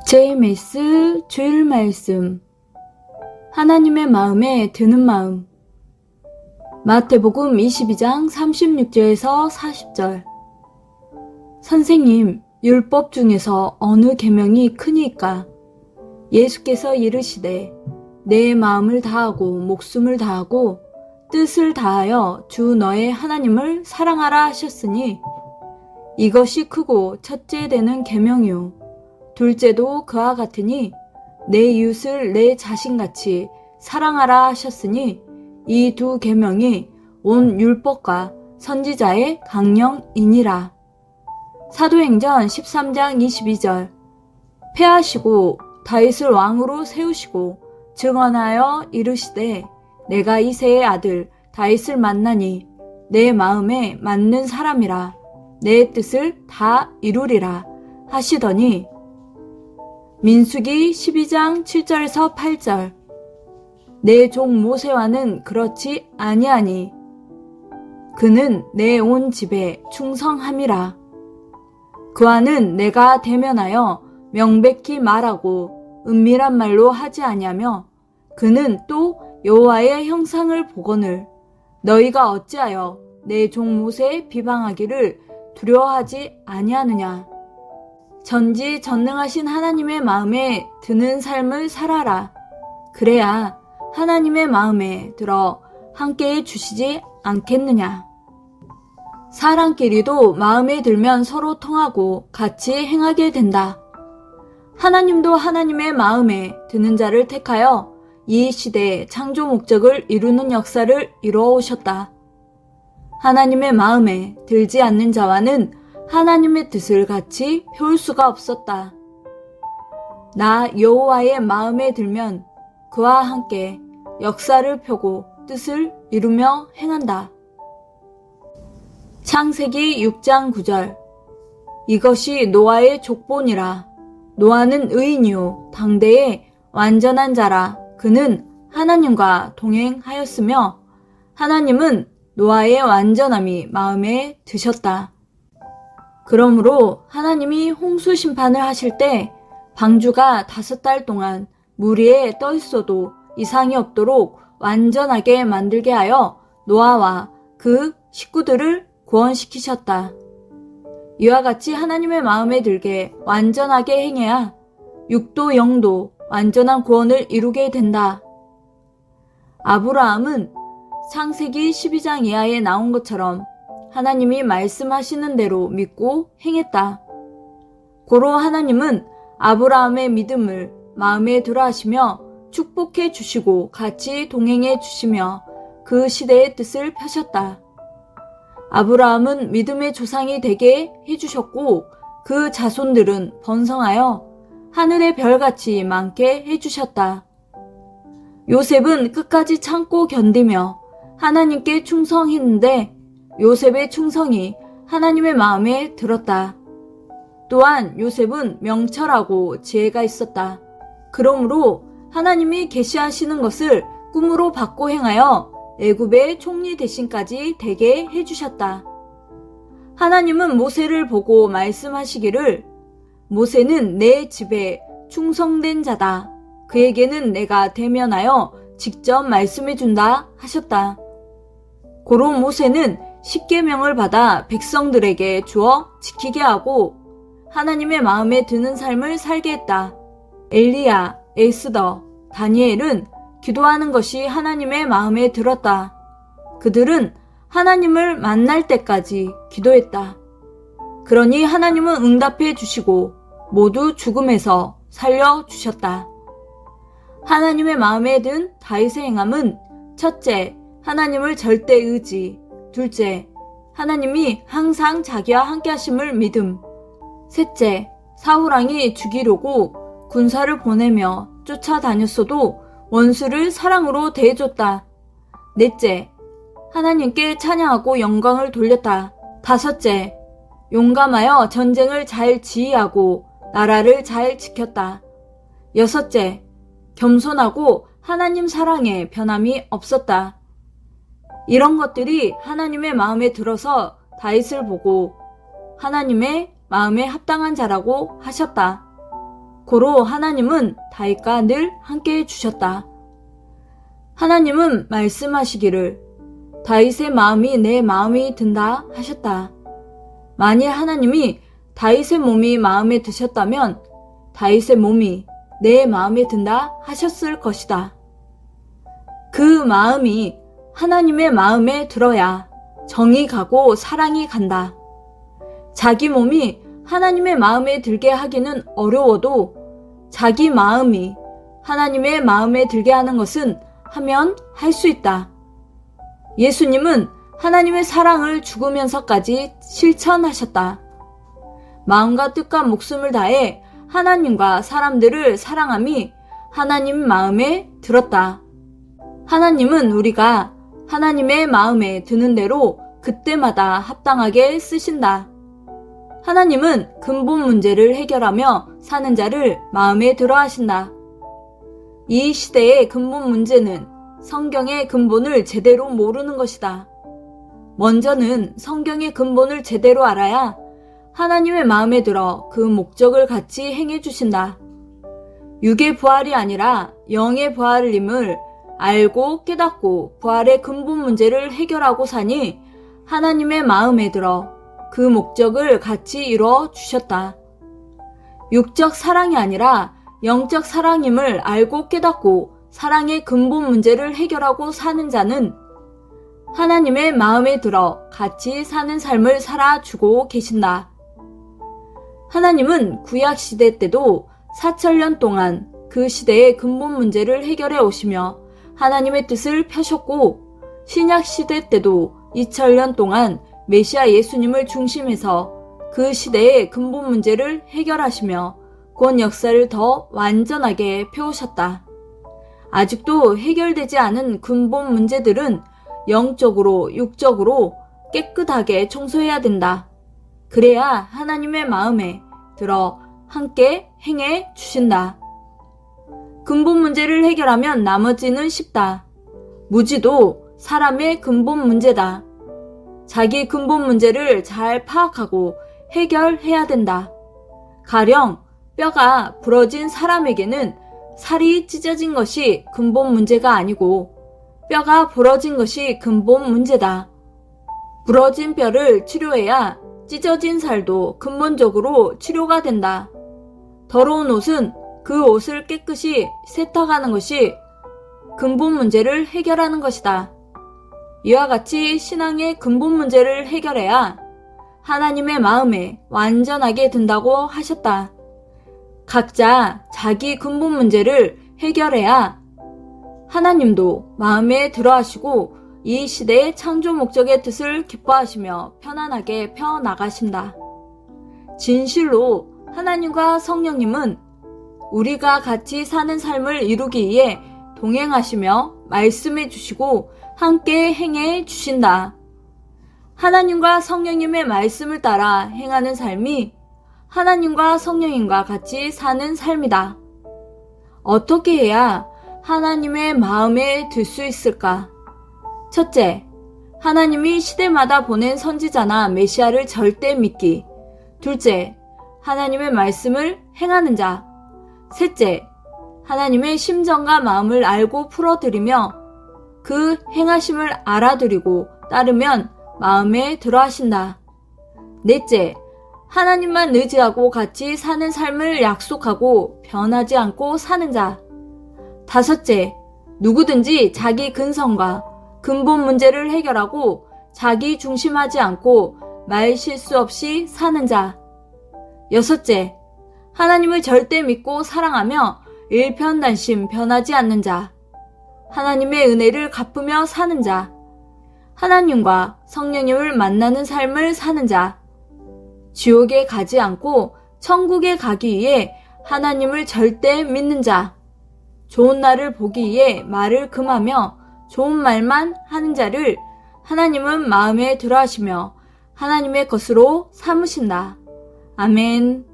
JMS 주일 말씀. 하나님의 마음에 드는 마음. 마태복음 22장 36절에서 40절. 선생님, 율법 중에서 어느 계명이 크니까? 예수께서 이르시되 내 마음을 다하고 목숨을 다하고 뜻을 다하여 주 너의 하나님을 사랑하라 하셨으니 이것이 크고 첫째 되는 계명이요 둘째도 그와 같으니 내 이웃을 내 자신같이 사랑하라 하셨으니 이 두 계명이 온 율법과 선지자의 강령이니라. 사도행전 13장 22절. 패하시고 다윗을 왕으로 세우시고 증언하여 이르시되 내가 이새의 아들 다윗을 만나니 내 마음에 맞는 사람이라 내 뜻을 다 이루리라 하시더니 민수기 12장 7절에서 8절. 내 종 모세와는 그렇지 아니하니 그는 내 온 집에 충성함이라. 그와는 내가 대면하여 명백히 말하고 은밀한 말로 하지 아니하며 그는 또 여호와의 형상을 보거늘 너희가 어찌하여 내 종 모세의 비방하기를 두려워하지 아니하느냐. 전지전능하신 하나님의 마음에 드는 삶을 살아라. 그래야 하나님의 마음에 들어 함께해 주시지 않겠느냐. 사람끼리도 마음에 들면 서로 통하고 같이 행하게 된다. 하나님도 하나님의 마음에 드는 자를 택하여 이 시대의 창조 목적을 이루는 역사를 이루어 오셨다. 하나님의 마음에 들지 않는 자와는 하나님의 뜻을 같이 펴올 수가 없었다. 나 여호와의 마음에 들면 그와 함께 역사를 펴고 뜻을 이루며 행한다. 창세기 6장 9절. 이것이 노아의 족본이라. 노아는 의인이요 당대의 완전한 자라. 그는 하나님과 동행하였으며 하나님은 노아의 완전함이 마음에 드셨다. 그러므로 하나님이 홍수 심판을 하실 때 방주가 5달 동안 물 위에 떠 있어도 이상이 없도록 완전하게 만들게 하여 노아와 그 식구들을 구원시키셨다. 이와 같이 하나님의 마음에 들게 완전하게 행해야 육도 영도 완전한 구원을 이루게 된다. 아브라함은 창세기 12장 이하에 나온 것처럼 하나님이 말씀하시는 대로 믿고 행했다. 고로 하나님은 아브라함의 믿음을 마음에 들어 하시며 축복해 주시고 같이 동행해 주시며 그 시대의 뜻을 펴셨다. 아브라함은 믿음의 조상이 되게 해주셨고 그 자손들은 번성하여 하늘의 별같이 많게 해주셨다. 요셉은 끝까지 참고 견디며 하나님께 충성했는데 요셉의 충성이 하나님의 마음에 들었다. 또한 요셉은 명철하고 지혜가 있었다. 그러므로 하나님이 계시하시는 것을 꿈으로 받고 행하여 애굽의 총리 대신까지 되게 해주셨다. 하나님은 모세를 보고 말씀하시기를 모세는 내 집에 충성된 자다. 그에게는 내가 대면하여 직접 말씀해준다 하셨다. 고로 모세는 십계명을 받아 백성들에게 주어 지키게 하고 하나님의 마음에 드는 삶을 살게 했다. 엘리야, 에스더, 다니엘은 기도하는 것이 하나님의 마음에 들었다. 그들은 하나님을 만날 때까지 기도했다. 그러니 하나님은 응답해 주시고 모두 죽음에서 살려주셨다. 하나님의 마음에 든 다윗의 행함은 첫째, 하나님을 절대 의지, 둘째, 하나님이 항상 자기와 함께 하심을 믿음, 셋째, 사울왕이 죽이려고 군사를 보내며 쫓아다녔어도 원수를 사랑으로 대해줬다. 넷째, 하나님께 찬양하고 영광을 돌렸다. 다섯째, 용감하여 전쟁을 잘 지휘하고 나라를 잘 지켰다. 여섯째, 겸손하고 하나님 사랑에 변함이 없었다. 이런 것들이 하나님의 마음에 들어서 다윗을 보고 하나님의 마음에 합당한 자라고 하셨다. 고로 하나님은 다윗과 늘 함께 해주셨다. 하나님은 말씀하시기를 다윗의 마음이 내 마음이 든다 하셨다. 만일 하나님이 다윗의 몸이 마음에 드셨다면 다윗의 몸이 내 마음에 든다 하셨을 것이다. 그 마음이 하나님의 마음에 들어야 정이 가고 사랑이 간다. 자기 몸이 하나님의 마음에 들게 하기는 어려워도 자기 마음이 하나님의 마음에 들게 하는 것은 하면 할 수 있다. 예수님은 하나님의 사랑을 죽으면서까지 실천하셨다. 마음과 뜻과 목숨을 다해 하나님과 사람들을 사랑함이 하나님 마음에 들었다. 하나님은 우리가 하나님의 마음에 드는 대로 그때마다 합당하게 쓰신다. 하나님은 근본 문제를 해결하며 사는 자를 마음에 들어 하신다. 이 시대의 근본 문제는 성경의 근본을 제대로 모르는 것이다. 먼저는 성경의 근본을 제대로 알아야 하나님의 마음에 들어 그 목적을 같이 행해 주신다. 육의 부활이 아니라 영의 부활임을 알고 깨닫고 부활의 근본 문제를 해결하고 사니 하나님의 마음에 들어 그 목적을 같이 이루어 주셨다. 육적 사랑이 아니라 영적 사랑임을 알고 깨닫고 사랑의 근본 문제를 해결하고 사는 자는 하나님의 마음에 들어 같이 사는 삶을 살아주고 계신다. 하나님은 구약시대 때도 4,000년 동안 그 시대의 근본 문제를 해결해 오시며 하나님의 뜻을 펴셨고 신약시대 때도 2,000년 동안 메시아 예수님을 중심해서 그 시대의 근본 문제를 해결하시며 곧 역사를 더 완전하게 펴오셨다. 아직도 해결되지 않은 근본 문제들은 영적으로 육적으로 깨끗하게 청소해야 된다. 그래야 하나님의 마음에 들어 함께 행해 주신다. 근본 문제를 해결하면 나머지는 쉽다. 무지도 사람의 근본 문제다. 자기 근본 문제를 잘 파악하고 해결해야 된다. 가령 뼈가 부러진 사람에게는 살이 찢어진 것이 근본 문제가 아니고 뼈가 부러진 것이 근본 문제다. 부러진 뼈를 치료해야 찢어진 살도 근본적으로 치료가 된다. 더러운 옷은 그 옷을 깨끗이 세탁하는 것이 근본 문제를 해결하는 것이다. 이와 같이 신앙의 근본 문제를 해결해야 하나님의 마음에 완전하게 든다고 하셨다. 각자 자기 근본 문제를 해결해야 하나님도 마음에 들어 하시고 이 시대의 창조 목적의 뜻을 기뻐하시며 편안하게 펴나가신다. 진실로 하나님과 성령님은 우리가 같이 사는 삶을 이루기 위해 동행하시며 말씀해 주시고 함께 행해 주신다. 하나님과 성령님의 말씀을 따라 행하는 삶이 하나님과 성령님과 같이 사는 삶이다. 어떻게 해야 하나님의 마음에 들 수 있을까? 첫째, 하나님이 시대마다 보낸 선지자나 메시아를 절대 믿기. 둘째, 하나님의 말씀을 행하는 자. 셋째, 하나님의 심정과 마음을 알고 풀어드리며 그 행하심을 알아들이고 따르면 마음에 들어 하신다. 넷째, 하나님만 의지하고 같이 사는 삶을 약속하고 변하지 않고 사는 자. 다섯째, 누구든지 자기 근성과 근본 문제를 해결하고 자기 중심하지 않고 말 실수 없이 사는 자. 여섯째, 하나님을 절대 믿고 사랑하며 일편단심 변하지 않는 자. 하나님의 은혜를 갚으며 사는 자. 하나님과 성령님을 만나는 삶을 사는 자. 지옥에 가지 않고 천국에 가기 위해 하나님을 절대 믿는 자. 좋은 날을 보기 위해 말을 금하며 좋은 말만 하는 자를 하나님은 마음에 들어 하시며 하나님의 것으로 삼으신다. 아멘.